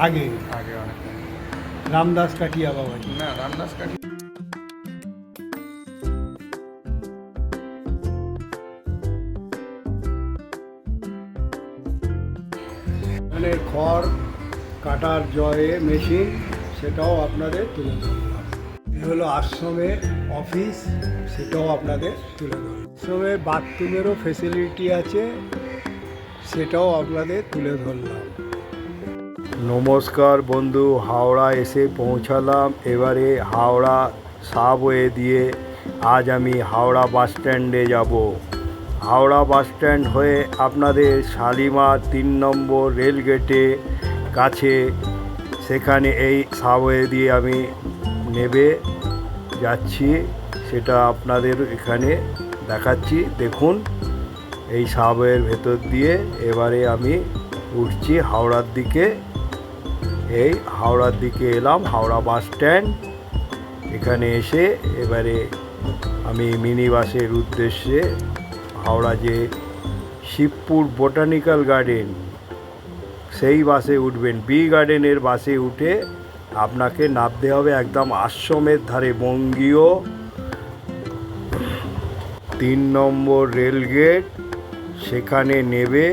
আগে আগে অনেকটা। রামদাস কাঠিয়া বাবাজি। না, রামদাস কাঠি মানে খড় কাটার জয়ে মেশিন, সেটাও আপনাদের তুলে ধরলাম। এই হলো আশ্রমের অফিস, সেটাও আপনাদের তুলে ধরলাম। আশ্রমে বাথরুমেরও ফেসিলিটি আছে, সেটাও আপনাদের তুলে ধরলাম। নমস্কার বন্ধু, হাওড়া এসে পৌঁছালাম। এবারে হাওড়া সাবওয়ে দিয়ে আজ আমি হাওড়া বাস স্ট্যান্ডে যাব। হাওড়া বাস স্ট্যান্ড হয়ে আপনাদের শালিমার 3 নম্বর রেলগেটে কাছে, সেখানে এই সাবওয়ে দিয়ে আমি নেবে যাচ্ছি, সেটা আপনাদের এখানে দেখাচ্ছি। দেখুন, এই সাবওয়ের ভেতর দিয়ে এবারে আমি উঠছি হাওড়ার দিকে। এই হাওড়ার দিকে এলাম, হাওড়া বাস স্ট্যান্ড। এখানে এসে এবারে আমি মিনি বাসের উদ্দেশ্যে হাওড়া যে শিবপুর বোটানিক্যাল গার্ডেন, সেই বাসে উঠবেন। বি গার্ডেনের বাসে উঠে আপনাকে নামতে হবে একদম আশ্রমের ধারে, বঙ্গীয় 3 নম্বর রেলগেট, সেখানে নেবে।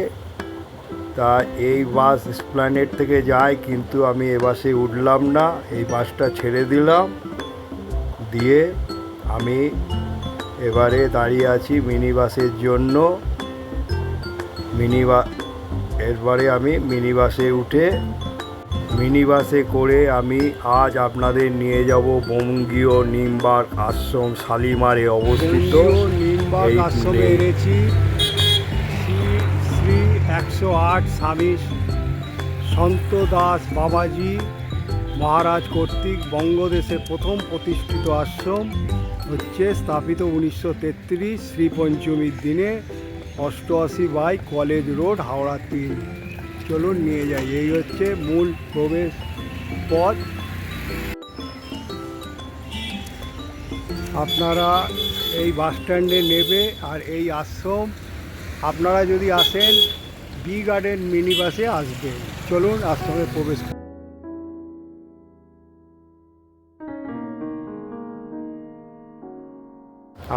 তা এই বাস এসপ্ল্যানেড থেকে যায়, কিন্তু আমি এ বাসে উঠলাম না, এই বাসটা ছেড়ে দিলাম। দিয়ে আমি এবারে দাঁড়িয়ে আছি মিনি বাসের জন্য। এরপরে আমি মিনি বাসে উঠে, মিনি বাসে করে আমি আজ আপনাদের নিয়ে যাব বঙ্গীয় নিমবার্ক আশ্রম, শালিমারে অবস্থিত। নিমবার্ক আশ্রমে এনেছি শ্রী 108 স্বামী সন্ত দাস বাবাজি মহারাজ কর্তৃক বঙ্গদেশে প্রথম প্রতিষ্ঠিত আশ্রম হচ্ছে, স্থাপিত 1933 শ্রী পঞ্চমীর দিনে, 88 কলেজ রোড, হাওড়া 3। চলুন নিয়ে যাই। এই হচ্ছে মূল প্রবেশ পথ। আপনারা এই বাস স্ট্যান্ডে নেবে, আর এই আশ্রম আপনারা যদি আসেন বি গার্ডেন মিনি বাসে আসবেন। চলুন আশ্রমে প্রবেশ।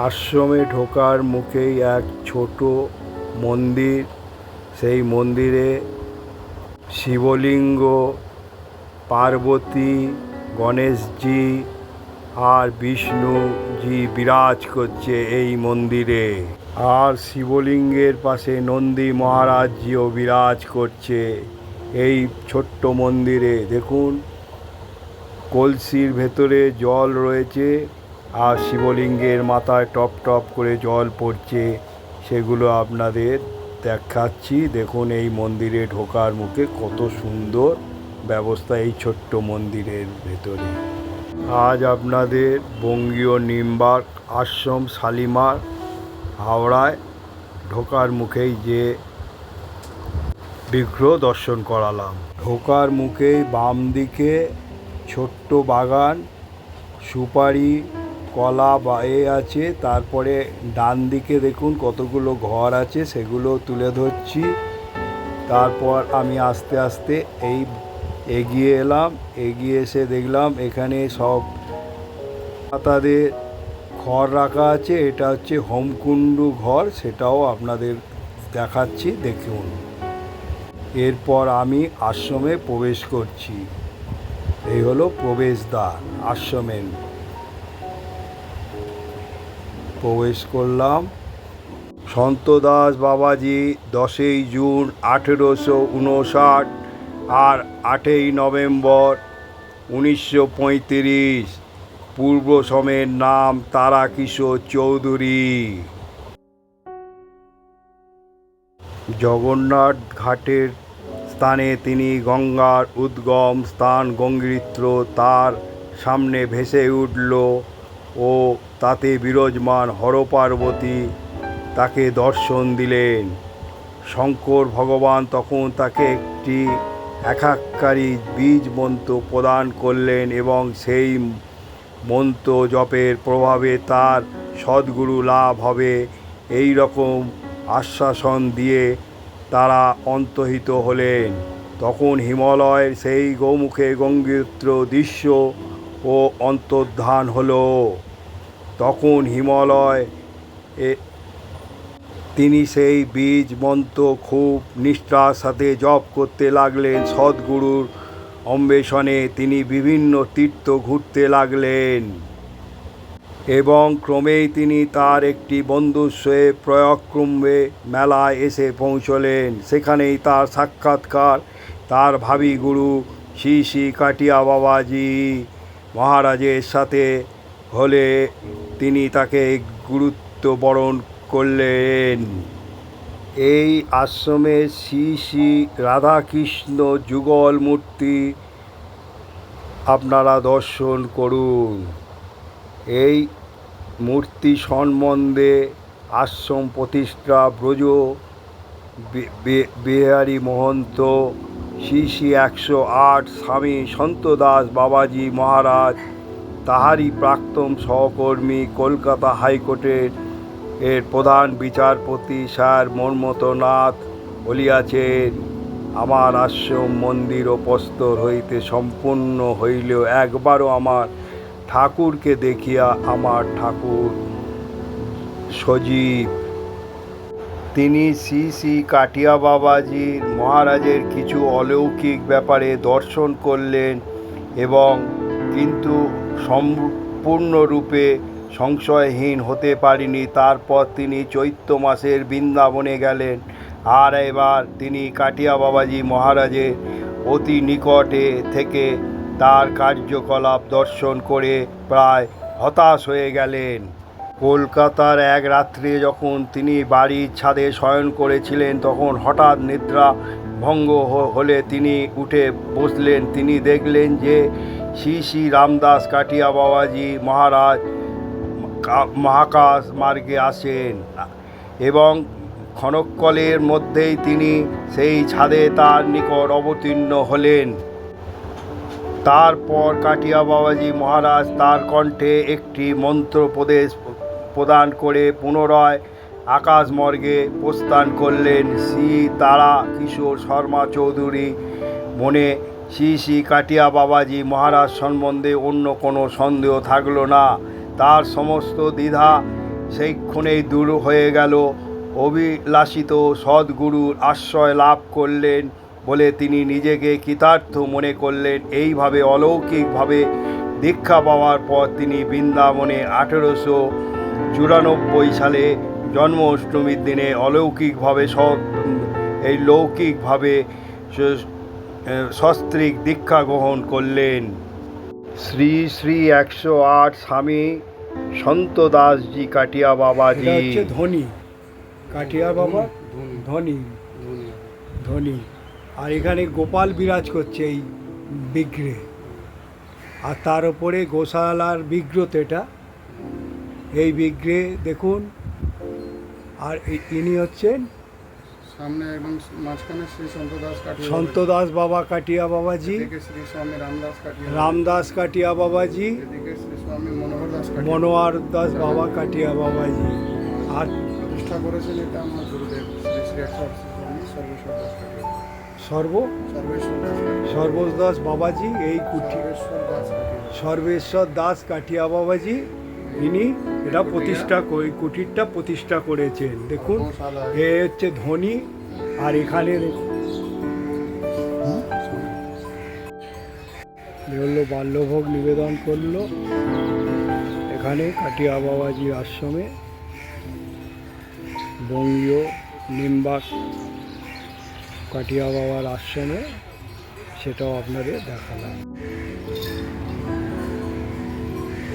আশ্রমে ঢোকার মুখেই এক ছোট মন্দির। সেই মন্দিরে শিবলিঙ্গ, পার্বতী, গণেশজি আর বিষ্ণুজি বিরাজ করছে এই মন্দিরে। আর শিবলিঙ্গের পাশে নন্দী মহারাজজিও বিরাজ করছে এই ছোট্ট মন্দিরে। দেখুন, কলসির ভেতরে জল রয়েছে, আর শিবলিঙ্গের মাথায় টপ টপ করে জল পড়ছে, সেগুলো আপনাদের দেখাচ্ছি। দেখুন, এই মন্দিরে ঢোকার মুখে কত সুন্দর ব্যবস্থা এই ছোট্ট মন্দিরের ভেতরে। আজ আপনাদের বঙ্গীয় নিমবার্ক আশ্রম শালিমার হাওড়ায় ঢোকার মুখেই যে বিগ্রহ দর্শন করালাম। ঢোকার মুখেই বাম দিকে ছোট্ট বাগান, সুপারি, কলা আছে। তারপরে ডান দিকে দেখুন কতগুলো ঘর আছে, সেগুলো তুলে ধরছি। তারপর আমি আস্তে আস্তে এগিয়ে এলাম। এগিয়ে এসে দেখলাম এখানে সব তাদের খড় রাখা আছে। এটা হচ্ছে হোমকুণ্ডু ঘর, সেটাও আপনাদের দেখাচ্ছি, দেখুন। এরপর আমি আশ্রমে প্রবেশ করছি। এই হলো প্রবেশদ্বার, আশ্রমের প্রবেশ করলাম। সন্ত দাস বাবাজি 10ই জুন 1859 আর 8ই নভেম্বর 1935, পূর্ব সমের নাম তারাকিশোর চৌধুরী। জগন্নাথ ঘাটের স্থানে তিনি গঙ্গার উদ্গম স্থান গঙ্গোত্রী তার সামনে ভেসে উঠল, ও তাতে বিরাজমান হরপার্বতী তাকে দর্শন দিলেন। শঙ্কর ভগবান তখন তাকে একটি একাক্ষরী বীজ মন্ত্র প্রদান করলেন, এবং সেই মন্ত্র জপের প্রভাবে তার সদ্গুরু লাভ হবে, এই রকম আশ্বাসন দিয়ে তারা অন্তর্হিত হলেন। তখন হিমালয়ের সেই গৌমুখে গঙ্গোত্র দৃশ্য ও অন্তর্ধান হলো। তখন হিমালয় তিনি সেই বীজ মন্ত্র খুব নিষ্ঠার সাথে জপ করতে লাগলেন। সদ্গুরুর অন্বেষণে তিনি বিভিন্ন তীর্থ ঘুরতে লাগলেন এবং ক্রমেই তিনি তার একটি বন্ধুর সঙ্গে প্রয়াগকুম্ভে মেলায় এসে পৌঁছলেন। সেখানেই তার সাক্ষাৎকার তার ভাবী গুরু শ্রী শ্রী কাটিয়া বাবাজি মহারাজের সাথে হলে তিনি তাকে গুরুত্ব বরণ করলেন। এই আশ্রমে শ্রী শ্রী রাধাকৃষ্ণ যুগল মূর্তি আপনারা দর্শন করুন। এই মূর্তি সম্বন্ধে আশ্রম প্রতিষ্ঠা ব্রজ বিহারী মহন্ত শ্রী শ্রী 108 স্বামী সন্তদাস বাবাজি মহারাজ তাহারই প্রাক্তন সহকর্মী কলকাতা হাইকোর্টের প্রধান বিচারপতি স্যার মন্মথনাথ বলিয়াছেন, আমার আশ্রম মন্দির ও প্রস্তর হইতে সম্পূর্ণ হইলেও একবারও আমার ঠাকুরকে দেখিয়া আমার ঠাকুর সজীব। তিনি শ্রী শ্রী কাটিয়া বাবাজি মহারাজের কিছু অলৌকিক ব্যাপারে দর্শন করলেন এবং কিন্তু সম্পূর্ণরূপে সংশয়হীন হতে পারেনি। তারপর তিনি চৈত্র মাসের বৃন্দাবনে গেলেন আর এবার তিনি কাটিয়া বাবাজি মহারাজের অতি নিকটে থেকে তার কার্যকলাপ দর্শন করে প্রায় হতাশ হয়ে গেলেন। কলকাতার এক রাত্রে যখন তিনি বাড়ির ছাদে শয়ন করেছিলেন তখন হঠাৎ নিদ্রা ভঙ্গ হলে তিনি উঠে বসলেন। তিনি দেখলেন যে শ্রী শ্রী রামদাস কাটিয়া বাবাজি মহারাজ মহাকাশ মার্গে আসেন এবং ক্ষণকালের মধ্যেই তিনি সেই ছাদে তার নিকট অবতীর্ণ হলেন। তারপর কাটিয়া বাবাজি মহারাজ তার কণ্ঠে একটি মন্ত্র প্রদান করে পুনরায় আকাশমার্গে প্রস্থান করলেন। শ্রী তারা কিশোর শর্মা চৌধুরী মনে শ্রী শ্রী কাটিয়া বাবাজি মহারাজ সম্বন্ধে অন্য কোনো সন্দেহ থাকল না। তার সমস্ত দ্বিধা সেইক্ষণেই দূর হয়ে গেল। অভিলাষিত সদ্গুরুর আশ্রয় লাভ করলেন বলে তিনি নিজেকে কৃতার্থ মনে করলেন। এইভাবে অলৌকিকভাবে দীক্ষা পাওয়ার পর তিনি বৃন্দাবনে 1894 সালে জন্মাষ্টমীর দিনে অলৌকিকভাবে লৌকিকভাবে সস্ত্রীক দীক্ষা গ্রহণ করলেন। শ্রী শ্রী 108 স্বামী সন্তদাসজি কাটিয়া বাবাজি হচ্ছে ধনী, কাটিয়া বাবা ধনী ধনী। আর এখানে গোপাল বিরাজ করছে এই বিগ্রহে, আর তার উপরে গোশালার বিগ্রহ এটা, এই বিগ্রহে দেখুন। আর ইনি হচ্ছেন সামনে এবং মাঝখানে শ্রী সন্তদাস বাবা কাটিয়া বাবাজি, শ্রী স্বামী রামদাস কাটিয়া বাবাজি, শ্রী স্বামী মনোহর দাস বাবা কাটিয়া বাবাজি। আর প্রতিষ্ঠা করেছেন এটা আমার গুরুদেব শ্রী শ্রী সর্বেশ্বর দাস বাবাজি। এই সর্বেশ্বর দাস কাটিয়া বাবাজি ইনি এটা কুটিরটা প্রতিষ্ঠা করেছেন। দেখুন এ হচ্ছে ধনী। আর এখানে হলো বাল্যভোগ নিবেদন করলো এখানে কাটিয়া বাবাজি আশ্রমে, বঙ্গীয় নিম্বাস কাটিয়া বাবার আশ্রমে, সেটাও আপনাদের দেখালাম।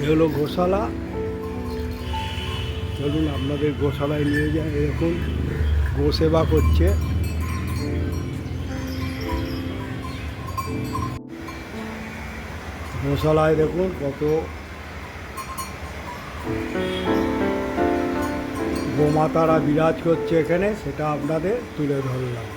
এ হলো গোশালা। চলুন আপনাদের গোশালায় নিয়ে যায়। এরকম গোসেবা করছে। গোশালায় দেখুন কত গোমাতারা বিরাজ করছে এখানে, সেটা আপনাদের তুলে ধরলাম।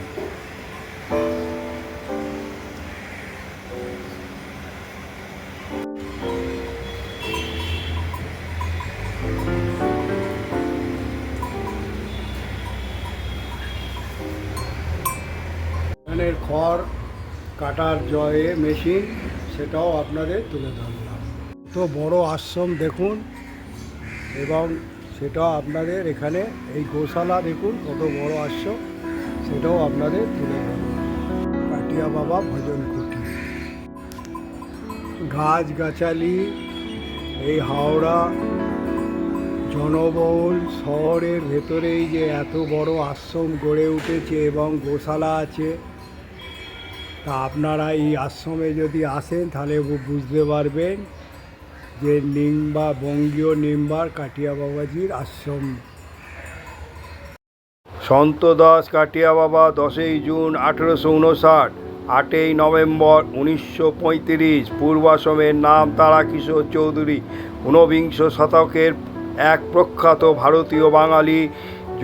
এখানের খড় কাটার জয়ে মেশিন, সেটাও আপনাদের তুলে ধরলাম। তো বড় আশ্রম দেখুন, এবং সেটাও আপনাদের এখানে এই গোশালা দেখুন কত বড় আশ্রম, সেটাও আপনাদের তুলে ধরলাম। কাটিয়া বাবা ভজন কুটি, গাছগাছালি, এই হাওড়া জনবহুল শহরের ভেতরেই যে এত বড় আশ্রম গড়ে উঠেছে এবং গোশালা আছে, তা আপনারা এই আশ্রমে যদি আসেন তাহলে বুঝতে পারবেন যে বঙ্গীয় নিম্বার কাটিয়া বাবাজির আশ্রম। সন্ত দাস কাটিয়া বাবা 10ই জুন 1859, 8ই নভেম্বর 1935। পূর্বাশ্রমের নাম তারাকিশোর চৌধুরী। ঊনবিংশ শতকের এক প্রখ্যাত ভারতীয় বাঙালি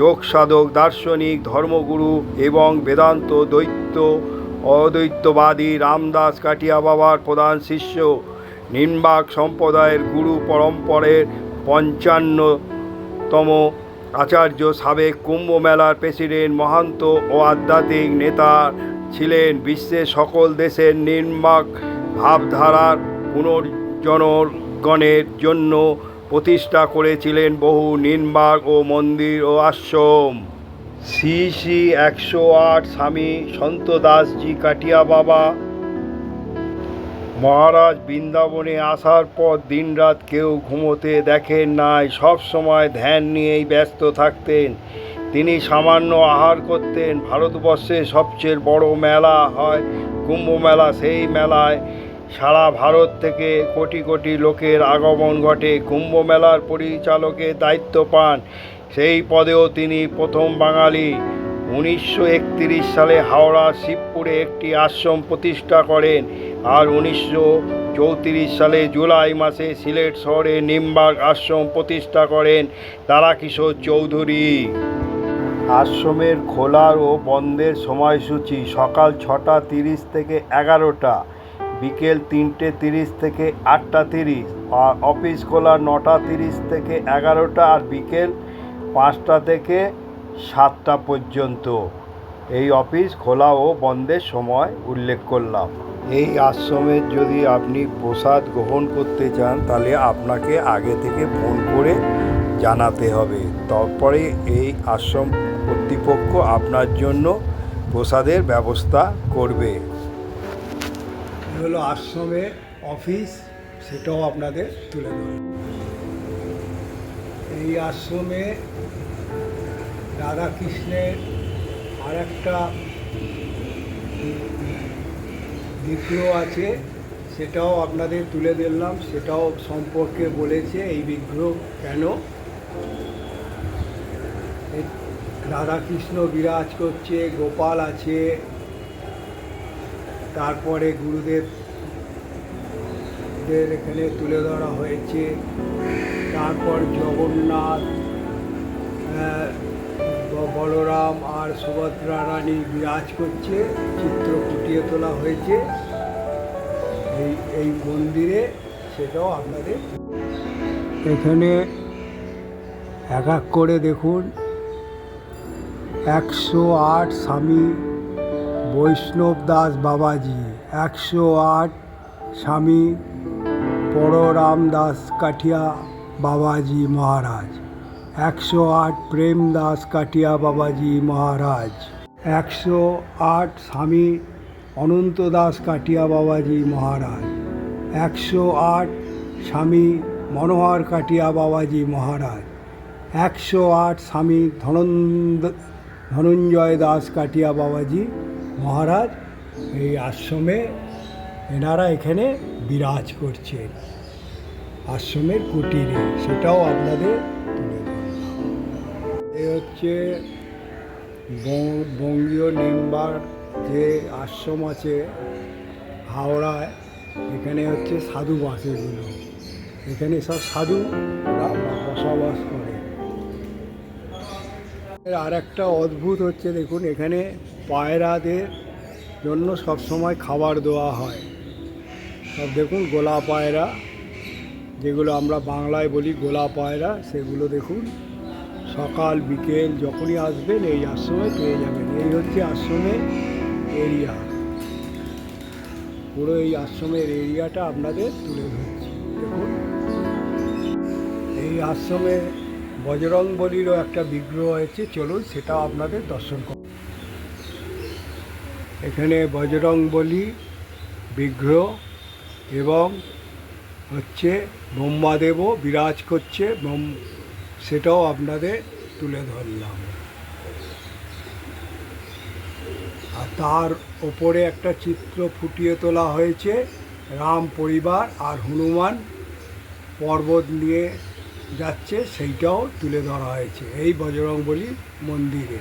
যোগ সাধক, দার্শনিক, ধর্মগুরু এবং বেদান্ত অদ্বৈতবাদী রামদাস কাটিয়া বাবার প্রধান শিষ্য। নিম্বার্ক সম্প্রদায়ের গুরু পরম্পরের 55তম আচার্য, সাবেক কুম্ভ মেলার প্রেসিডেন্ট, মহান্ত ও আধ্যাত্মিক নেতা ছিলেন। বিশ্বের সকল দেশের নিম্বার্ক ভাবধারার পুনর্জনগণের জন্য প্রতিষ্ঠা করেছিলেন বহু নিম্বার্ক ও মন্দির ও আশ্রম। শ্রী শ্রী 108 স্বামী সন্ত দাসজি কাটিয়া বাবা মহারাজ বৃন্দাবনে আসার পর দিনরাত কেউ ঘুমোতে দেখেন নাই, সব সময় ধ্যান নিয়েই ব্যস্ত থাকতেন। তিনি সামান্য আহার করতেন। ভারতবর্ষে সবচেয়ে বড় মেলা হয় কুম্ভ মেলা। সেই মেলায় সারা ভারত থেকে কোটি কোটি লোকের আগমন ঘটে। কুম্ভ মেলার পরিচালকের দায়িত্ব পান, সেই পদেও তিনি প্রথম বাঙালি। 1931 সালে হাওড়া শিবপুরে একটি আশ্রম প্রতিষ্ঠা করেন, আর 1934 সালে জুলাই মাসে সিলেট শহরে নিম্বার্ক আশ্রম প্রতিষ্ঠা করেন তারাকিশোর চৌধুরী। আশ্রমের খোলার ও বন্ধের সময়সূচি: সকাল 6:30 থেকে 11টা, বিকেল 3:30 থেকে 8:30, আর অফিস খোলা 9:30 থেকে 11টা, আর বিকেল 5টা থেকে 7টা পর্যন্ত। এই অফিস খোলা ও বন্ধের সময় উল্লেখ করলাম। এই আশ্রমের যদি আপনি প্রসাদ গ্রহণ করতে চান তাহলে আপনাকে আগে থেকে ফোন করে জানাতে হবে, তারপরে এই আশ্রম কর্তৃপক্ষ আপনার জন্য প্রসাদের ব্যবস্থা করবে। এই হলো আশ্রমের অফিস, সেটাও আপনাদের তুলে ধরব। এই আশ্রমে রাধাকৃষ্ণের আর একটা বিগ্রহ আছে, সেটাও আপনাদের তুলে দিলাম, সেটাও সম্পর্কে বলেছে এই বিগ্রহ কেন। রাধাকৃষ্ণ বিরাজ করছে, গোপাল আছে, তারপরে গুরুদেবদের এখানে তুলে ধরা হয়েছে, তারপর জগন্নাথ, বলরাম আর সুভদ্রা রানী বিরাজ করছে, চিত্র ফুটিয়ে তোলা হয়েছে এই মন্দিরে, সেটাও আপনাদের এখানে এক এক করে দেখুন। 108 স্বামী বৈষ্ণব দাস বাবাজি, 108 স্বামী পররাম দাস কাঠিয়া বাবাজি মহারাজ, 108 প্রেম দাস কাটিয়া বাবাজি মহারাজ, 108 স্বামী অনন্ত দাস কাটিয়া বাবাজি মহারাজ, 108 স্বামী মনোহর কাটিয়া বাবাজি মহারাজ, 108 স্বামী ধনঞ্জয় দাস কাটিয়া বাবাজি মহারাজ। এই আশ্রমে এনারা এখানে বিরাজ করছেন আশ্রমের কুটিরে, সেটাও আপনাদের তুলে ধরলাম। এই হচ্ছে বঙ্গীয় নিম্বার্ক যে আশ্রম আছে হাওড়ায়, এখানে হচ্ছে সাধু বাসেগুলো, এখানে সব সাধুরা বসবাস করে। আর একটা অদ্ভুত হচ্ছে দেখুন, এখানে পায়রাদের জন্য সব সময় খাবার দেওয়া হয়। সব দেখুন গোলা পায়রা, যেগুলো আমরা বাংলায় বলি গোলা পায়রা, সেগুলো দেখুন সকাল বিকেল যখনই আসবেন এই আশ্রমে পেয়ে যাবেন। এই হচ্ছে আশ্রমের এরিয়া। পুরো এই আশ্রমের এরিয়াটা আপনাদের তুলে ধরছি। দেখুন, এই আশ্রমে বজরংবলীরও একটা বিগ্রহ হয়েছে, চলুন সেটাও আপনাদের দর্শন করুন। এখানে বজরংবলী বিগ্রহ এবং হচ্ছে ব্রহ্মাদেবও বিরাজ করছে, সেটাও আপনাদের তুলে ধরলাম। আর তার ওপরে একটা চিত্র ফুটিয়ে তোলা হয়েছে, রাম পরিবার আর হনুমান পর্বত নিয়ে যাচ্ছে, সেইটাও তুলে ধরা হয়েছে এই বজরংবলী মন্দিরে।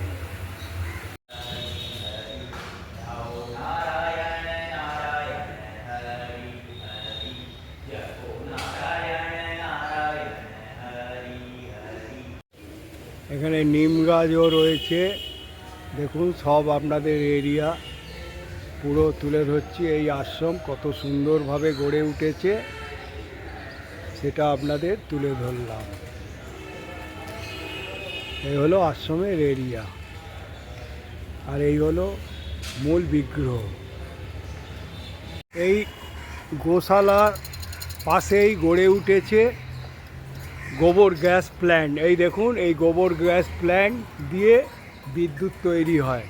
এখানে নিম গাছও রয়েছে, দেখুন সব আপনাদের এরিয়া পুরো তুলে ধরছি। এই আশ্রম কত সুন্দরভাবে গড়ে উঠেছে সেটা আপনাদের তুলে ধরলাম। এই হলো আশ্রমের এরিয়া, আর এই হলো মূল বিগ্রহ। এই গোশালার পাশেই গড়ে উঠেছে গোবর গ্যাস প্ল্যান্ট। এই দেখুন, এই গোবর গ্যাস প্ল্যান্ট দিয়ে বিদ্যুৎ তৈরি হয়,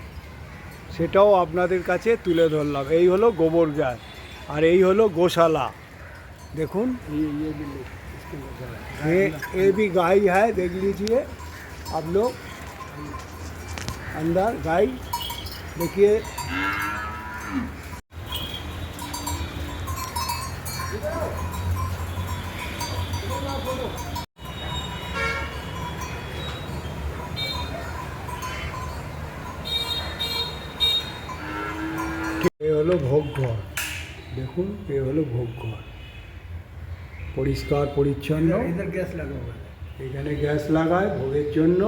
সেটাও আপনাদের কাছে তুলে ধরলাম। এই হলো গোবর গ্যাস, আর এই হলো গোশালা। देखून ये भी गाय है, देख लीजिए आप लोग। अंदर गाय देखिए, ये हलो भोगघर। देखুন, ये हलो भोगघर, পরিষ্কার পরিচ্ছন্ন। इधर गैस लगा हुआ है, এখানে গ্যাস লাগায় ভোগের জন্য।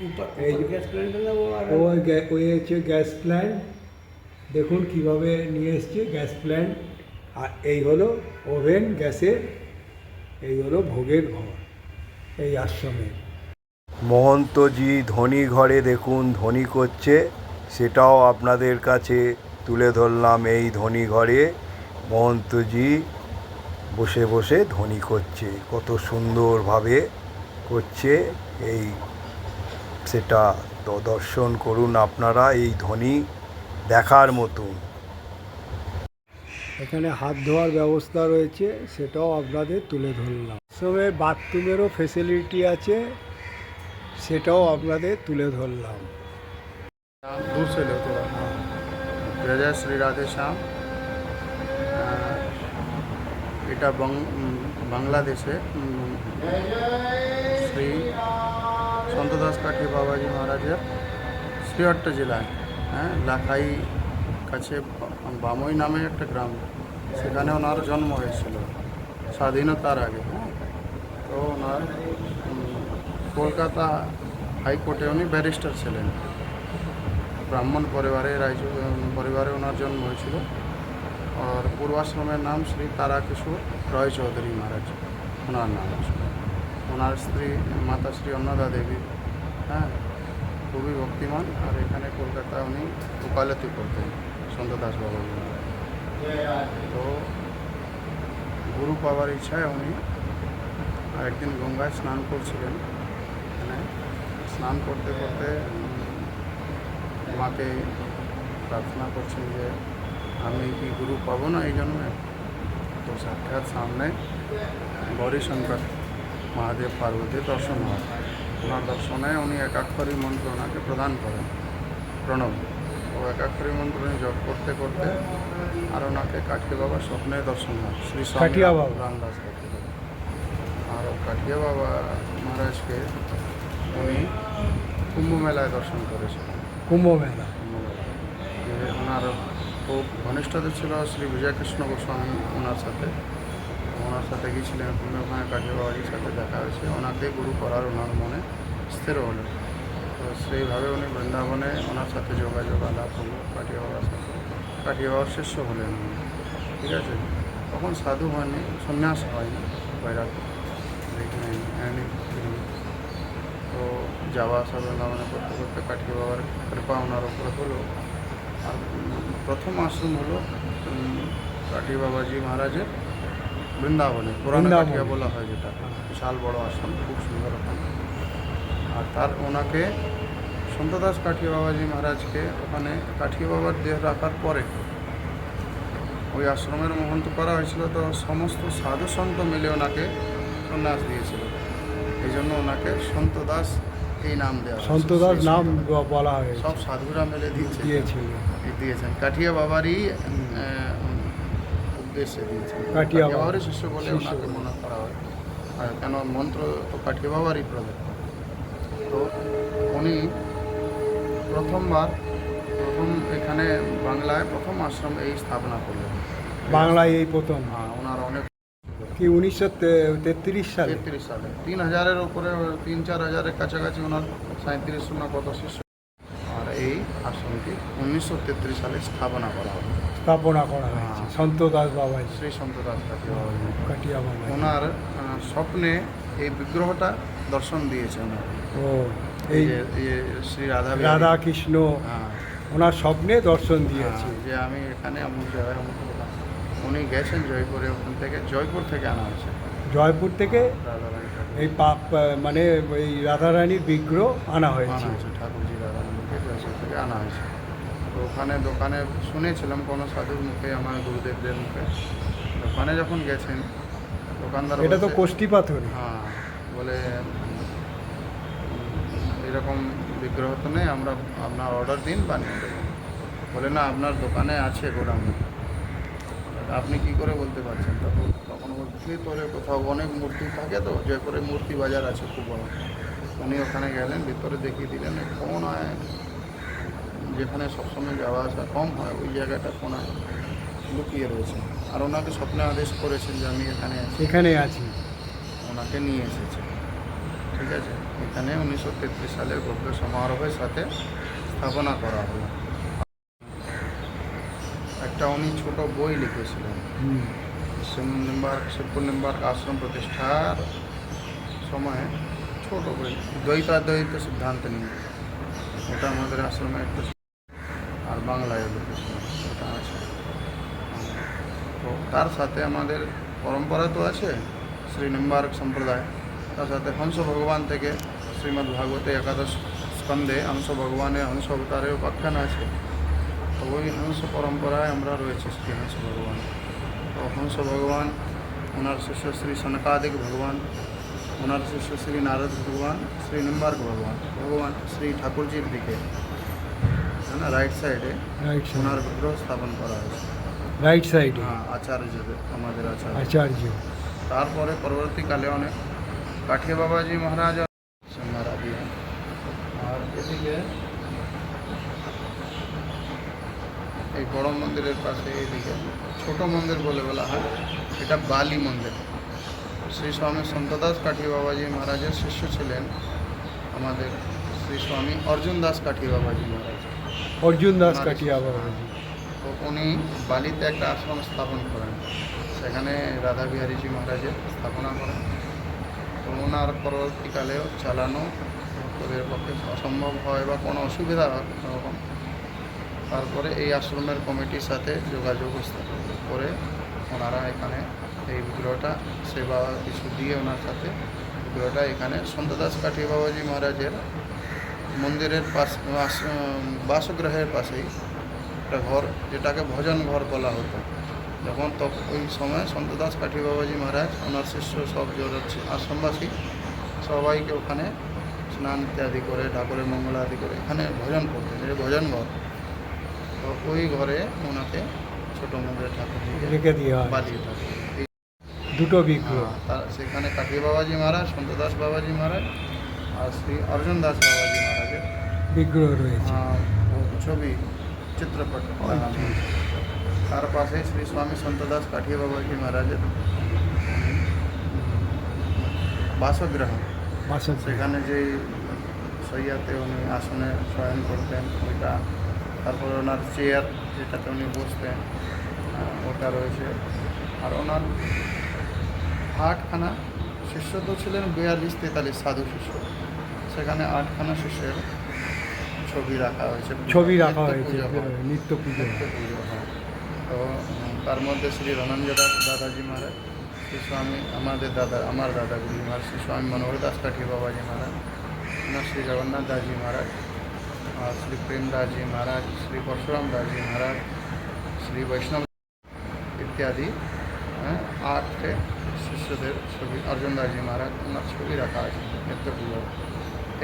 ऊपर এই गैस प्लांट है वो आ रहा ওই হচ্ছে গ্যাস প্ল্যান্ট, দেখুন কিভাবে নিয়ে এসছে গ্যাস প্ল্যান্ট। আর এই হলো ওভেন গ্যাসের, এই হলো ভোগের ঘর এই আশ্রমের। মহন্তজি ধনী ঘরে দেখুন ধনী করছে, সেটাও আপনাদের কাছে তুলে ধরলাম। এই ধনী ঘরে মহন্তজি বসে বসে ধ্বনি করছে, কত সুন্দরভাবে করছে এই, সেটা দর্শন করুন আপনারা। এই ধ্বনি দেখার মতন। এখানে হাত ধোয়ার ব্যবস্থা রয়েছে, সেটাও আপনাদের তুলে ধরলাম। সবে বাথরুমেরও ফেসিলিটি আছে, সেটাও আপনাদের তুলে ধরলাম। दूर से लो थोड़ा। जय जय श्री राधे श्याम। এটা বাংলাদেশে শ্রী সন্তদাস কাঠি বাবাজি মহারাজের শ্রীহট্ট জেলায়, হ্যাঁ, লাখাই কাছে বামই নামে একটা গ্রাম, সেখানে ওনার জন্ম হয়েছিল স্বাধীনতার আগে। হ্যাঁ, তো ওনার কলকাতা হাইকোর্টে উনি ব্যারিস্টার ছিলেন। ব্রাহ্মণ পরিবারে ওনার জন্ম হয়েছিল। আর পূর্বাশ্রমের নাম শ্রী তারাকিশোর রয় চৌধুরী মহারাজ ওনার নাম আছে। ওনার স্ত্রী মাতা শ্রী অন্নদা দেবী, হ্যাঁ, খুবই ভক্তিমান। আর এখানে কলকাতায় উনি ওকালতি করতেন সন্তদাস বাবাজি। তো গুরু পাওয়ার ইচ্ছায় উনি একদিন গঙ্গায় স্নান করছিলেন। এখানে স্নান করতে করতে মাকে প্রার্থনা করছেন যে আমি কি গুরু পাবো না এই জন্মে। তো সাক্ষাৎ সামনে গৌরীশঙ্কর মহাদেব পার্বতীর দর্শন হয়। ওনার দর্শনে উনি একাক্ষরী মন্ত্র ওনাকে প্রদান করেন, প্রণব। ও একাক্ষরী মন্ত্র উনি জপ করতে করতে আর ওনাকে কাঠিয়া বাবা স্বপ্নে দর্শন হয়, শ্রী কাঠিয়া বাবা। রামদাস কাঠিয়া বাবা। আর কাঠিয়া বাবা মহারাজকে উনি কুম্ভ মেলায় দর্শন করেছিলেন। কুম্ভ মেলা। ওনার খুব ঘনিষ্ঠতা ছিল শ্রী বিজয়কৃষ্ণ গোস্বামী, ওনার সাথে গিয়েছিলেন। ওখানে কাঠিয়া বাবাজির সাথে দেখা হয়েছে, ওনাকে গুরু করার ওনার মনে স্থির হলো। তো সেইভাবে উনি বৃন্দাবনে ওনার সাথে যোগাযোগ আলাপ হলো কাঠিয়া বাবার সাথে। কাঠিয়া বাবার শিষ্য হলেন উনি, ঠিক আছে। তখন সাধু হয়নি, সন্ন্যাস হয়নি, বৈরাগ্য দেখলেন। তো যাওয়া আসা বৃন্দাবনে করতে করতে কাঠিয়া বাবার কৃপা ওনার উপরে হলো। আর প্রথম আশ্রম হলো কাঠি বাবাজি মহারাজের বৃন্দাবনে পুরানো বৃন্দাবনে। কাঠিয়া বলা হয় যেটা, বিশাল বড় আশ্রম, খুব সুন্দর ওখানে। আর তার ওনাকে সন্তদাস কাঠিয়া বাবাজি মহারাজকে ওখানে কাঠিয়া বাবার দেহ রাখার পরে ওই আশ্রমের মহন্ত করা হয়েছিল, তো সমস্ত সাধু সন্ত মিলে ওনাকে সন্ন্যাস দিয়েছিল। এই জন্য ওনাকে সন্তদাস এই নাম দেওয়া হয়েছে। সন্তদাস সেই নাম সন্তদাস। বলা হয়েছে, সব সাধুরা মিলে দিয়েছিল। দিয়েছেন কাঠিয়া বাবারই উদ্দেশ্যে দিয়েছেন। কাঠিয়া বাবা। বাবারই শিষ্য বলে শিষ্য ওনাকে বলে। মনে করা হয়। আর কেন মন্ত্র তো কাঠিয়া বাবারই প্রধান। তো উনি প্রথম এখানে বাংলায় প্রথম আশ্রম এই স্থাপনা করলেন। বাংলায় এই প্রথম, ওনার অনেক কি 1933 সালে। 33 সালে 3000-এর উপরে, 3-4 হাজারের কাছাকাছি ওনার 37 না কত শিষ্য। আর এই আশ্রমটি 1933 সালে স্থাপনা করা হয় স্থাপনা করা হয়েছে সন্তদাস বাবাজি, শ্রী সন্তদাস কাঠিয়া বাবাজি। কাঠিয়া বাবাজি। ওনার স্বপ্নে এই বিগ্রহটা দর্শন দিয়েছে ওনার। ও এই এই যে শ্রী রাধা রাধা কৃষ্ণ হ্যাঁ, ওনার স্বপ্নে দর্শন দিয়েছে। যে আমি এখানে অমুক জায়গায় অমুক দোকান। উনি গেছেন জয়পুরে, ওখান থেকে জয়পুর থেকে আনা হয়েছে জয়পুর থেকে রাধারানী ঠাকুর। এই মানে এই রাধারানীর বিগ্রহ আনা আনা হয়েছে। হয়েছে ঠাকুরজি রাধারানীকে জয়পুর থেকে আনা হয়েছে। তো ওখানে দোকানে শুনেছিলাম কোনো সাধুর মুখে, আমার গুরুদেবদের মুখে। দোকানে যখন গেছেন দোকানদার এটা তো বলছে- কোষ্ঠী পাথর। হ্যাঁ, বলে এরকম বিগ্রহ তো নেই, আমরা আপনার অর্ডার দিন বানিয়ে দেবো। বলে না, আপনার দোকানে আছে গোডাউনে, আপনি কি করে বলতে পারছেন? তখন বলছি তোরে কোথাও অনেক মূর্তি থাকে, তো জয়পুরে মূর্তি বাজার আছে খুব বড়। উনি ওখানে গেলেন, ভিতরে দেখিয়ে দিলেন কোনায়, যেখানে সবসময় যাওয়া আসা কম হয় ওই জায়গাটা কোনায় লুকিয়ে রয়েছে। আর ওনাকে স্বপ্নে আদেশ করেছেন যে আমি এখানে আছি, এখানে আছি। ওনাকে নিয়ে এসেছে। ঠিক আছে, এখানে 1933 সালের ভব্য সমারোহের সাথে স্থাপনা করা হলো। একটা উনি ছোট বই লিখেছিলেন, হুম। শিবপুর নিম্বার্ক আশ্রম প্রতিষ্ঠার সময় ছোট বই, দ্বৈতাদ্বৈত সিদ্ধান্ত নিয়ে। ওটা আমাদের আশ্রমে একটা আর বাংলায় লিখেছিলেন, ওটা আছে। তো তার সাথে আমাদের পরম্পরা তো আছে শ্রী নিম্বার্ক সম্প্রদায়, তার সাথে হংস ভগবান থেকে শ্রীমদ্ ভাগবতে একাদশ স্কন্ধে হংস ভগবানের হংস অবতারের উপাখ্যান আছে। তো ওই হংস পরম্পরায় আমরা রয়েছে শ্রী হংস ভগবান। তো হংস ভগবান, ওনার শিষ্য শ্রী সনকাদিক ভগবান, ওনার শিষ্য শ্রী নারদ ভগবান, শ্রী নিম্বার্ক ভগবান শ্রী ঠাকুরজির দিকে, হ্যাঁ না, রাইট সাইডে রাইট সাইড, ওনার বিগ্রহ স্থাপন করা হয়েছে। রাইট সাইডে হ্যাঁ, আচার্যদের, আমাদের আচার্য। আচার্য। তারপরে পরবর্তীকালে অনেক কাঠিয়া বাবাজি মহারাজ মারা দিয়ে। আর এদিকে এই বড় মন্দিরের পাশে এইদিকে ছোট মন্দির বলে বলা হয়, এটা বালি মন্দির। শ্রী স্বামী সন্তদাস কাঠিয়া বাবাজি মহারাজের শিষ্য ছিলেন আমাদের শ্রী স্বামী অর্জুন দাস কাঠিয়া বাবাজি মহারাজ। অর্জুন দাস কাঠিয়া বাবাজি। তো উনি বালিতে একটা আশ্রম স্থাপন করেন, সেখানে রাধা বিহারীজি মহারাজের স্থাপনা করেন। তো ওনার পরবর্তীকালেও চালানো ভক্তদের পক্ষে অসম্ভব হয় বা কোনো অসুবিধা হয় কোনো রকম, তারপরে এই আশ্রমের কমিটির সাথে যোগাযোগ স্থাপন করে ওনারা এখানে এই বিগ্রহটা সেবা কিছু দিয়ে ওনার সাথে বিগ্রহটা এখানে সন্তদাস কাঠিয়া বাবাজি মহারাজের মন্দিরের পাশ বাসগৃহের পাশেই একটা ঘর, যেটাকে ভজন ঘর বলা হতো। যখন ওই সময় সন্তদাস কাঠিয়া বাবাজি মহারাজ ওনার শিষ্য সব আশ্রমবাসী সবাইকে ওখানে স্নান ইত্যাদি করে ঠাকুরের মঙ্গল আদি করে এখানে ভজন করতেন, এই ভজন ঘর। তো ওই ঘরে ওনাকে ছোটো মন্দিরে ঠাকুরজিকে রেখে দেওয়া হয় বালিয়ে ঠাকুর। দুটো বিগ্রহ। সেখানে কাঠিয়া বাবাজি মহারাজ, সন্তদাস বাবাজি মহারাজ আর শ্রী অর্জুন দাস বাবাজি মহারাজের বিগ্রহ রয়েছে। ছবি চিত্রপট লাগানো হয়েছে। তার পাশে শ্রী স্বামী সন্তদাস কাঠিয়া বাবাজি মহারাজের বাসগৃহ, বাসগৃহ। সেখানে যে শയ്যাতে উনি আসনে শয়ন করতেন ওইটা, তারপরে ওনার চেয়ার যেটাতে উনি বসতেন ওটা রয়েছে। আর ওনার 8খানা শিষ্য তো ছিলেন 42-43 সাধু শিষ্য, সেখানে 8খানা শিষ্যের ছবি রাখা হয়েছে, ছবি রাখা নিত্য হয়েছে, পুজো হয়। নিত্য পুজো। নিত্য পুজো হয়। তো তার মধ্যে শ্রী ধনঞ্জয় দাস দাদাজি মহারাজ, শ্রী স্বামী আমার দাদা গুরুজি মহারাজ শ্রী স্বামী মনোহর দাস কাঠি বাবাজি মহারাজ, ওনার শ্রী জগন্নাথ দাসজি মহারাজ, আর শ্রী প্রেম দাসজি মহারাজ, শ্রী পরশুরাম দাসজি মহারাজ, শ্রী বৈষ্ণব ইত্যাদি 8টে শিষ্যদের ছবি, অর্জুন দাসজি মহারাজ ওনার ছবি রাখা আছে নিত্যপুজো।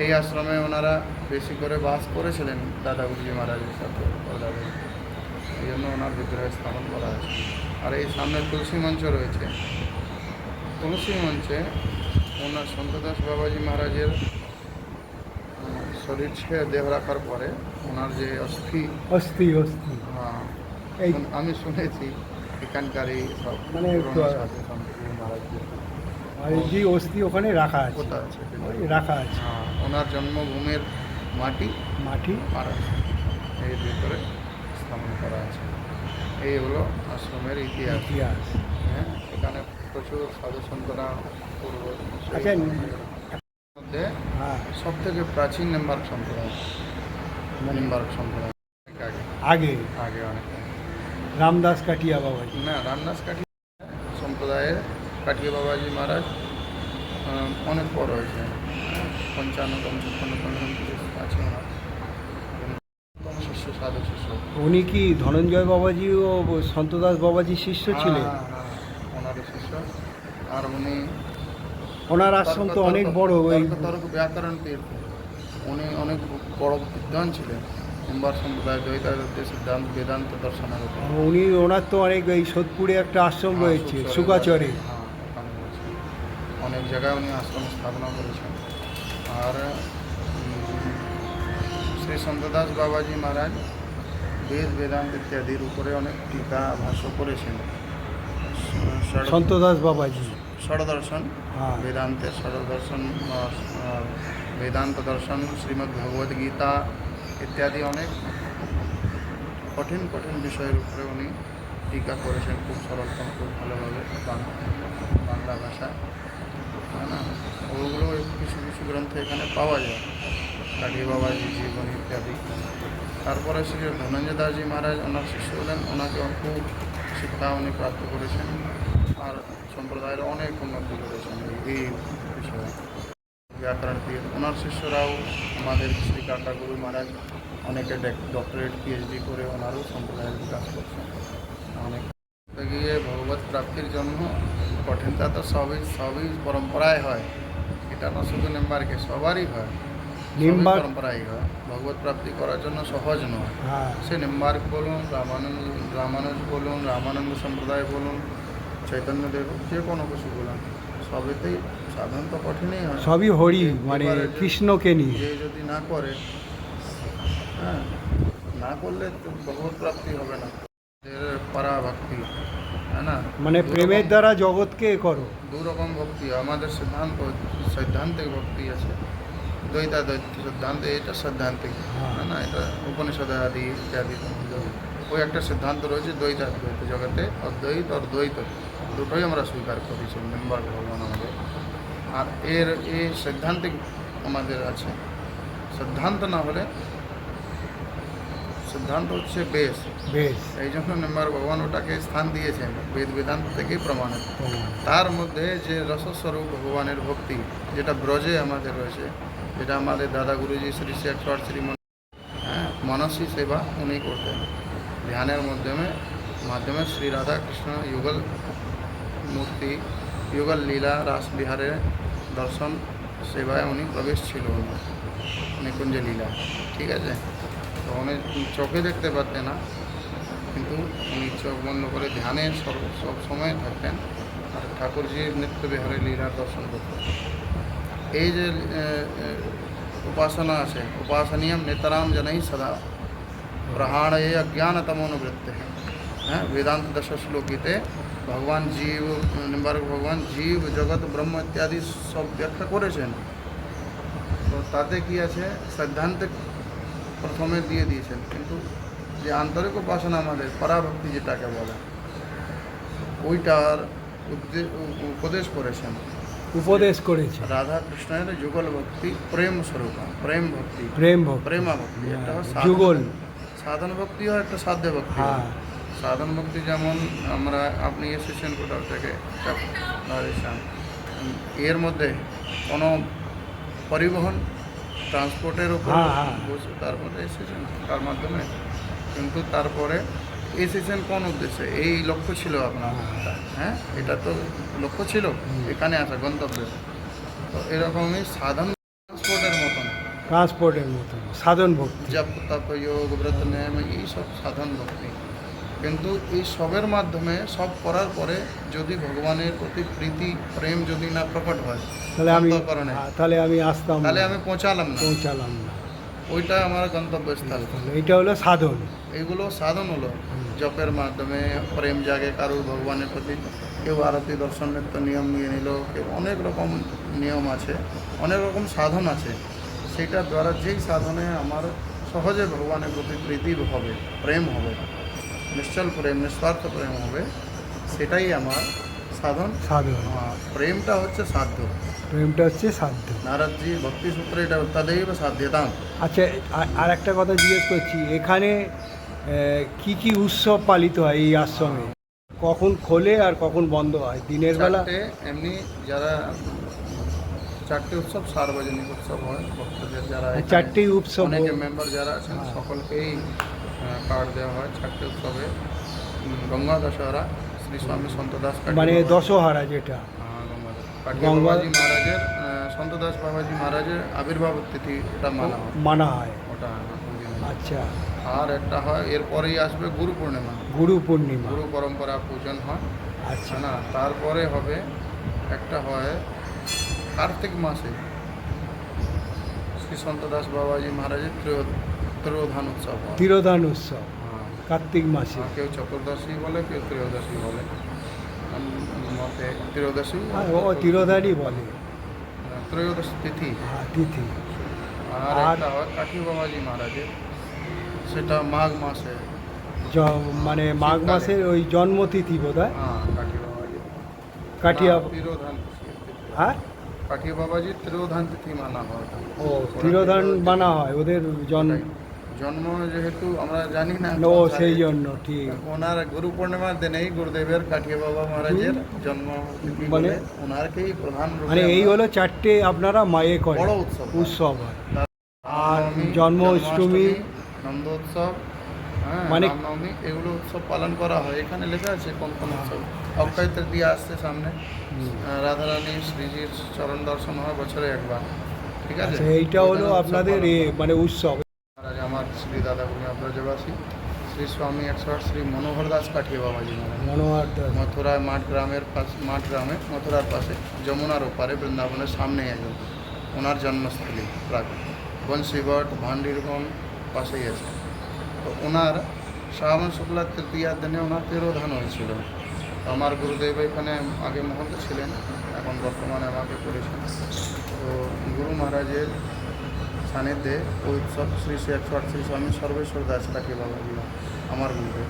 এই আশ্রমে ওনারা বেশি করে বাস করেছিলেন দাদা গুরুজি মহারাজের সাথে, দাদা, এই জন্য ওনার বিগ্রহ স্থাপন করা আছে। আর এই সামনে তুলসী মঞ্চ রয়েছে, তুলসী মঞ্চে ওনার সন্তদাস বাবাজি মহারাজের শরীর ছেড়ে দেহ রাখার পরে ওনার যে অস্থি, অস্থি হ্যাঁ, এই আমি শুনেছি এখানকার এই সব মানে পুরনো সাধু সন্ত মহারাজদের আর এই যে অস্থি ওখানে রাখা আছে, কোথা আছে, ওই রাখা আছে হ্যাঁ, ওনার জন্মভূমির মাটি মাটি আর এর ভিতরে স্থাপন করা আছে। এই হলো আশ্রমের ইতিহাস। ইতিহাস। হ্যাঁ, এখানে প্রচুর সাধু সন্তরা পূর্ব আচ্ছা, মধ্যে হ্যাঁ, সব থেকে প্রাচীন নিম্বার্ক সম্প্রদায়, নিম্বার্ক সম্প্রদায় অনেক আগে আগে আগে অনেক আগে। রামদাস কাটিয়া বাবাজি। না, রামদাস কাঠি সম্প্রদায়ের কাঠিয়া বাবাজি মহারাজ অনেক পর হয়েছে, 55তম 56তম আছে ওনার শিষ্য, সাধু শিষ্য। উনি কি ধনঞ্জয় বাবাজি ও সন্তদাস বাবাজির শিষ্য ছিলেন? হ্যাঁ, হ্যাঁ, ওনারই শিষ্য। আর উনি ওনার আশ্রম তো অনেক বড়, ওই তর্ক ব্যাকরণ তীর্থ, উনি অনেক বড় বিদ্বান ছিলেন নিম্বার সম্প্রদায়, দ্বৈতাদ্বৈত সিদ্ধান্ত বেদান্ত দর্শনের উপর। উনি ওনার তো অনেক এই সোদপুরে একটা আশ্রম রয়েছে সুকাচরে। হ্যাঁ, ওখানে রয়েছে। অনেক জায়গায় উনি আশ্রম স্থাপনা করেছেন। আর শ্রী সন্তদাস বাবাজি মহারাজ বেদ বেদান্ত ইত্যাদির উপরে অনেক টিকা ভাষ্য করেছেন। সন্তদাস বাবাজি ষড়দর্শন, হ্যাঁ। বেদান্তের ষড়দর্শন, বেদান্ত দর্শন, শ্রীমদ্ ভগবদ গীতা ইত্যাদি অনেক কঠিন কঠিন বিষয়ের উপরে উনি টিকা করেছেন খুব সরলতম, খুব ভালোভাবে বাংলা ভাষা, হ্যাঁ না, ওগুলো কিছু কিছু গ্রন্থে এখানে পাওয়া যায়, কাঠি বাবাজি জীবনী ইত্যাদি। তারপরে শ্রী ধনঞ্জয় দাসজি মহারাজ ওনার শিষ্য হলেন, ওনাকে খুব শিক্ষা উনি প্রাপ্ত করেছেন আর সম্প্রদায়ের অনেক উন্নতি করেছেন এই বিষয়ে। ব্যাকরণ দিয়ে ওনার শিষ্যরাও আমাদের শ্রী কাকা গুরু মহারাজ অনেকে ডক্টরেট পিএইচডি করে ওনারও সম্প্রদায়ের বিকাশ করছেন অনেক। গিয়ে ভগবত প্রাপ্তির জন্য কঠিনতা তো সবই পরম্পরায় হয়, এটা না শুধু নিম্বার্কে, সবারই হয়, নিম্বার্ক পরম্পরাই হয়। ভগবত প্রাপ্তি করার জন্য সহজ নয়। হ্যাঁ, সে নিম্বার্ক বলুন, রামানুজ বলুন, রামানন্দ সম্প্রদায় বলুন, চৈতন্যদেব, যে কোনো কিছু বলুন, সবেতেই সাধারণত কঠিনই হয়। সবই হরি, মানে এবারে কৃষ্ণকে নিয়ে। যে যদি না করে, হ্যাঁ, না করলে তো ভগবত প্রাপ্তি হবে না। এর পরাভক্তি, হ্যাঁ না, মানে প্রেমের দ্বারা জগৎকে করো। দু রকম ভক্তি হয়। আমাদের সৈদ্ধান্তিক ভক্তি আছে, দ্বৈতাদ্বৈত সিদ্ধান্ত, এটা সৈদ্ধান্তিক, হ্যাঁ না, এটা উপনিষদ আদি ইত্যাদি। ওই একটা সিদ্ধান্ত রয়েছে দ্বৈতাদ্বৈত জগতে, অদ্বৈত আর দ্বৈত দুটোই আমরা স্বীকার করেছি নিম্বার্ক ভগবান আমাদের। আর এই সৈদ্ধান্তিক আমাদের আছে। সিদ্ধান্ত না হলে, সিদ্ধান্ত হচ্ছে বেশ, বেশ, এই জন্য নিম্বার্ক ভগবান ওটাকে স্থান দিয়েছেন, বেদ বেদান্ত থেকেই প্রমাণিত। তার মধ্যে যে রসস্বরূপ ভগবানের ভক্তি, যেটা ব্রজে আমাদের রয়েছে, যেটা আমাদের দাদা গুরুজি শ্রী শ্রী 108 শ্রীমন, হ্যাঁ, মানসী সেবা উনি করতেন। ধ্যানের মাধ্যমে শ্রী রাধা কৃষ্ণ যুগল মূর্তি, যুগল লীলা, রাস বিহারের দর্শন সেবায় উনি প্রবেশ ছিল ওনার, নিকুঞ্জ লীলা, ঠিক আছে। তো উনি চোখে দেখতে পারতেন না, কিন্তু উনি চোখ বন্ধ করে ধ্যানে সব সময় থাকতেন আর ঠাকুরজির নিত্য বিহারে লীলার দর্শন করতেন। এই যে উপাসনা আছে, উপাসনীয়ম নেতরাম জনই সদা প্রহাণয়ে অজ্ঞানতমোনুবৃত্তে, হ্যাঁ, বেদান্ত দশ শ্লোকিতে ভগবান জীব, নিম্বার্ক ভগবান জীব, জগৎ, ব্রহ্ম ইত্যাদি সব ব্যাখ্যা করেছেন। তো তাতে কি আছে, সিদ্ধান্তে প্রথমে দিয়ে দিয়েছেন, কিন্তু যে আন্তরিক উপাসনা আমাদের পরাভক্তি যেটাকে বলে, ওইটার উপদেশ করেছেন, রাধা কৃষ্ণের যুগল ভক্তি, প্রেম স্বরূপ, প্রেম ভক্তি, প্রেম ভক্তি, প্রেমা ভক্তি, একটা যুগল সাধন ভক্তি হয়, একটা সাধ্য ভক্তি হয়। সাধন ভক্তি যেমন আমরা আপনি এসেছেন কোথাও থেকে রাজস্থান, এর মধ্যে কোনো পরিবহন ট্রান্সপোর্টের উপর হ্যাঁ, হ্যাঁ। বসে তার মধ্যে এসেছেন তার মাধ্যমে, কিন্তু তারপরে এসেছেন কোন উদ্দেশ্যে? এই লক্ষ্য ছিল আপনার, হ্যাঁ এটা তো লক্ষ্য ছিল এখানে আসা গন্তব্যে। তো এরকমই সাধন ট্রান্সপোর্টের মতন, ট্রান্সপোর্টের মতন সাধন ভক্তি। জপ তপ যোগ ব্রত নেম এইসব সাধন ভক্তি, কিন্তু এই সবের মাধ্যমে সব করার পরে যদি ভগবানের প্রতি প্রীতি প্রেম যদি না প্রকট হয় তাহলে আমি অন্তঃকরণে, তাহলে আমি আসতাম তাহলে না, আমি পৌঁছালাম না, পৌঁছালাম না। ওইটা আমার গন্তব্যস্থল। তাহলে এইটা হলো সাধন। এগুলো সাধন হলো জপের মাধ্যমে প্রেম জাগে কারুর ভগবানের প্রতি, কেউ আরতি দর্শন নিত্য নিয়ম নিয়ে নিল, কেউ অনেক রকম নিয়ম আছে, অনেক রকম সাধন আছে, সেটার দ্বারা যেই সাধনে আমার সহজে ভগবানের প্রতি প্রীতি হবে, প্রেম হবে, নিশ্চল প্রেম, নিঃস্বার্থ প্রেম হবে, সেটাই আমার সাধন। সাধন, প্রেমটা হচ্ছে সাধ্য। প্রেমটা হচ্ছে সাধ্য। নারদজি ভক্তি সূত্রে এটা তদেব সাধ্যতাম। আচ্ছা, আর একটা কথা জিজ্ঞেস করছি, এখানে কি কি উৎসব পালিত হয় এই আশ্রমে? কখন খোলে আর কখন বন্ধ হয়? দিনের বেলা? চারটে এমনি যারা চারটে উৎসব সার্বজনিক উৎসব হয়, ভক্তদের যারা এখানে চারটেই উৎসব অনেকে মেম্বার যারা আছেন হ্যাঁ। সকলকেই কার্ড দেওয়া হয় চারটে উৎসবে। গঙ্গা দশহরা শ্রী স্বামী সন্তদাস মানে দশহারা যেটা গঙ্গা মহারাজের সন্তদাস বাবাজি মহারাজের আবির্ভাব তিথি ওটা মানা হয়, মানা হয়। ওটা আচ্ছা, আর একটা হয় এরপরেই আসবে গুরু পূর্ণিমা, গুরু পূর্ণিমা। গুরু পরম্পরা পূজন হয় আচ্ছা, না। তারপরে হবে একটা হয় কার্তিক মাসে শ্রী সন্তদাস বাবাজি মহারাজের ত্রয়োধান উৎসব হয়। তিরোধান উৎসব হ্যাঁ, কার্তিক মাসে। কেউ চতুর্দশী বলে, কেউ ত্রয়োদশী বলে, মতে ত্রয়োদশী, ও তিরোধানই বলে। ত্রয়োদশী তিথি। হ্যাঁ, তিথি। আর একটা হয় কাঠি বাবাজি মহারাজের, সেটা মাঘ মাসে। মানে মাঘ মাসের ওই জন্মতিথি বোধ হয়। হ্যাঁ, কাঠি বাবাজি কাঠিয়া, তিরোধান তিথি। হ্যাঁ, কাঠি বাবাজি তিরোধান তিথি মানা হয়। ও তিরোধান মানা হয় ওদের জন্ম যেহেতু আমরা জানি না, ও সেই জন্য ঠিক। ওনার গুরু পূর্ণিমার দিনেই গুরুদেবের কাঠিয়া বাবা মহারাজের জন্ম মানে মানে ওনারকেই প্রধান রূপে মানে এই হলো চারটে আপনারা মায়ে করে বড় উৎসব। উৎসব হয়। আর রামনবমী, জন্মাষ্টমী, নন্দোৎসব, হ্যাঁ মানে- রামনবমী, এগুলো উৎসব পালন করা হয়। এখানে লেখা আছে কোন কোন উৎসব। অক্ষয় তৃতীয়া আসছে সামনে, রাধারানী শ্রীজির চরণ দর্শন হয় বছরে একবার, ঠিক আছে। আচ্ছা, এইটা হলো ওখানে উৎসব আপনাদের পালন করা হয়। মানে উৎসব। মহারাজ আমার শ্রী দাদা ভূমি ব্রজবাসী শ্রী স্বামী 108 শ্রী মনোহর দাস কাঠিয়া বাবাজি মহারাজ, মনোহর দাস। মথুরায় মাঠ গ্রামের পাশে, মাঠ গ্রামে মথুরার পাশে, যমুনার ওপারে, বৃন্দাবনের সামনে একদম ওনার জন্মস্থলী প্রায় বংশীবট ভান্ডিরবন পাশেই আছে। তো ওনার শ্রাবণ শুক্লা তৃতীয়ার দিনে ওনার তিরোধান হয়েছিল। তো আমার গুরুদেব এখানে আগে মহন্ত ছিলেন, এখন বর্তমানে আমাকে করেছেন। তো গুরু মহারাজের সান্নিধ্যে ওই উৎসব শ্রী 108 শ্রী স্বামী সর্বেশ্বর দাস কাঠিয়া বাবাজি আমার গুরুদেব,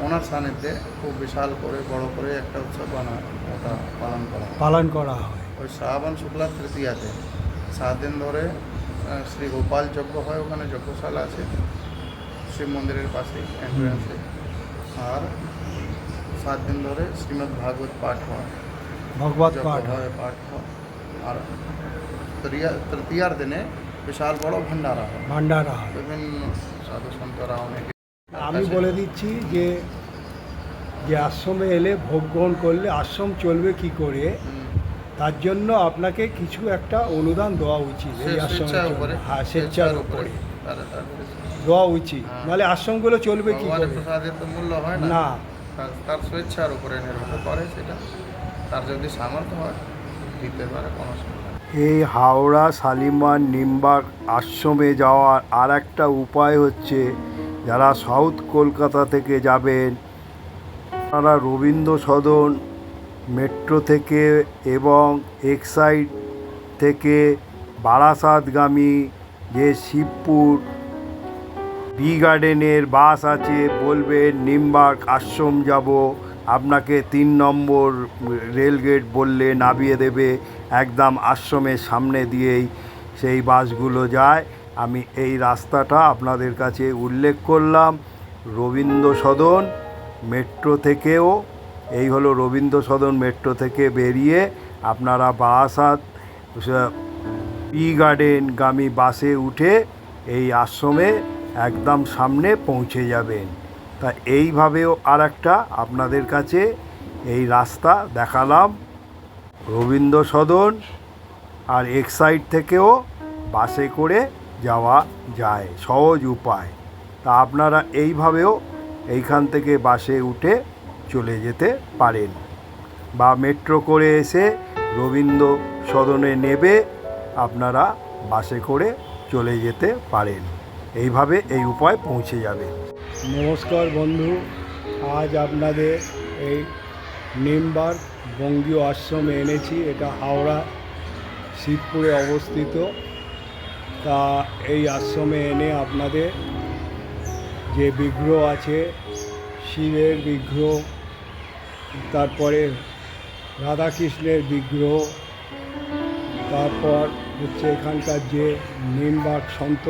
ওনার সান্নিধ্যে খুব বিশাল করে বড় করে একটা উৎসব ওটা পালন করা হয়। ওই শ্রাবণ শুক্লা তৃতীয়াতে 7 দিন ধরে শ্রী গোপাল যজ্ঞ হয়, ওখানে যজ্ঞশালা আছে শিব মন্দিরের পাশে এন্ট্রান্সে। আর 7 দিন ধরে শ্রীমদ্ ভাগবত পাঠ হয়, ভগবত যজ্ঞ পাঠ হয়, পাঠ হয়। আর তৃতীয়ার দিনে বিশাল বড় ভান্ডারা হয়, ভান্ডারা হয়। বিভিন্ন সাধু সন্তরা অনেকে। আমি বলে দিচ্ছি যে যে আশ্রমে এলে ভোগ গ্রহণ করলে আশ্রম চলবে কি করে, তার জন্য আপনাকে কিছু একটা অনুদান দেওয়া উচিত। এই আশ্রমের স্বেচ্ছার জন্য। উপরে, হ্যাঁ, স্বেচ্ছার উপরে তার দেওয়া উচিত, হ্যাঁ। নাহলে আশ্রমগুলো চলবে কি ভগবানের করে? প্রসাদের তো মূল্য হয় না, না। তার স্বেচ্ছার উপরে নির্ভর করে সেটা। তার যদি সামর্থ্য হয় দিতে পারে, কোনো সমস্যা নেই। এই হাওড়া শালিমার নিমবাগ আশ্রমে যাওয়ার আর একটা উপায় হচ্ছে, যারা সাউথ কলকাতা থেকে যাবেন তারা রবীন্দ্র সদন মেট্রো থেকে এবং এক্সাইড থেকে বারাসাতগামী যে শিবপুর বি গার্ডেনের বাস আছে, বলবেন নিমবাগ আশ্রম যাব, আপনাকে 3 নম্বর রেলগেট বললে নামিয়ে দেবে, একদম আশ্রমের সামনে দিয়েই সেই বাসগুলো যায়। আমি এই রাস্তাটা আপনাদের কাছে উল্লেখ করলাম, রবীন্দ্র সদন মেট্রো থেকেও, এই হলো রবীন্দ্র সদন মেট্রো থেকে বেরিয়ে আপনারা বারাসাত টি গার্ডেনগামী বাসে উঠে এই আশ্রমে একদম সামনে পৌঁছে যাবেন। তা এইভাবেও আর একটা আপনাদের কাছে এই রাস্তা দেখালাম। রবীন্দ্র সদন আর এক সাইড থেকেও বাসে করে যাওয়া যায়, সহজ উপায়। তা আপনারা এইভাবেও এইখান থেকে বাসে উঠে চলে যেতে পারেন, বা মেট্রো করে এসে রবীন্দ্র সদনে নেবে আপনারা বাসে করে চলে যেতে পারেন। এইভাবে এই উপায় পৌঁছে যাবে। নমস্কার বন্ধু, আজ আপনাদের এই নিমবার্গ বঙ্গীয় আশ্রমে এনেছি। এটা হাওড়া শিবপুরে অবস্থিত। তা এই আশ্রমে এনে আপনাদের যে বিগ্রহ আছে, শিবের বিগ্রহ, তারপরে রাধাকৃষ্ণের বিগ্রহ, তারপর হচ্ছে এখানকার যে নিমবার্গ সন্ত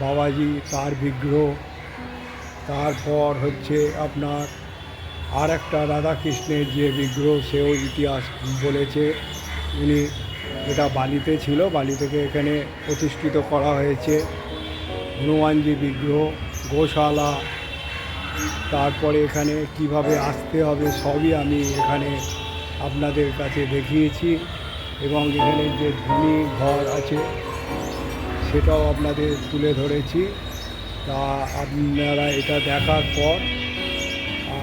বাবাজি তার বিগ্রহ, তারপর হচ্ছে আপনার আর একটা রাধাকৃষ্ণের যে বিগ্রহ, সেও ইতিহাস বলেছে। উনি এটা বালিতে ছিল, বালি থেকে এখানে প্রতিষ্ঠিত করা হয়েছে। হনুমানজি বিগ্রহ, গোশালা, তারপরে এখানে কিভাবে আসতে হবে সবই আমি এখানে আপনাদের কাছে দেখিয়েছি। এবং এখানে যে ধনী ঘর আছে সেটাও আপনাদের তুলে ধরেছি। তা আপনারা এটা দেখার পর,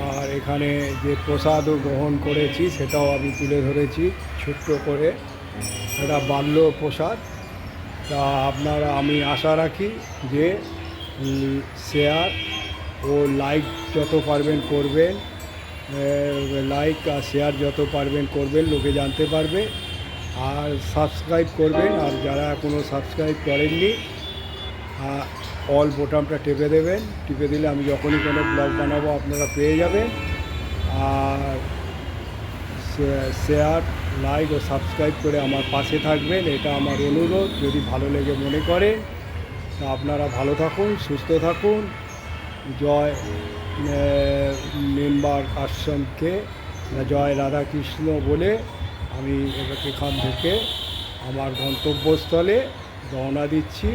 আর এখানে যে প্রসাদও গ্রহণ করেছি সেটাও আমি তুলে ধরেছি ছোট্ট করে, এটা বাল্য প্রসাদ। তা আপনারা, আমি আশা রাখি যে শেয়ার ও লাইক যত পারবেন করবেন, লাইক আর শেয়ার যত পারবেন করবেন, লোকে জানতে পারবে। আর সাবস্ক্রাইব করবেন, আর যারা এখনও সাবস্ক্রাইব করেননি অল বোতামটা টিপে দেবেন। টিপে দিলে আমি যখনই কোনো ব্লগ বানাবো আপনারা পেয়ে যাবেন। আর শেয়ার, লাইক ও সাবস্ক্রাইব করে আমার পাশে থাকবেন, এটা আমার অনুরোধ। যদি ভালো লেগে মনে করেন, তা আপনারা ভালো থাকুন, সুস্থ থাকুন। জয় নিমবার্গ আশ্রমকে জয় রাধাকৃষ্ণ বলে আমি এখান থেকে আমার গন্তব্যস্থলে রওনা দিচ্ছি।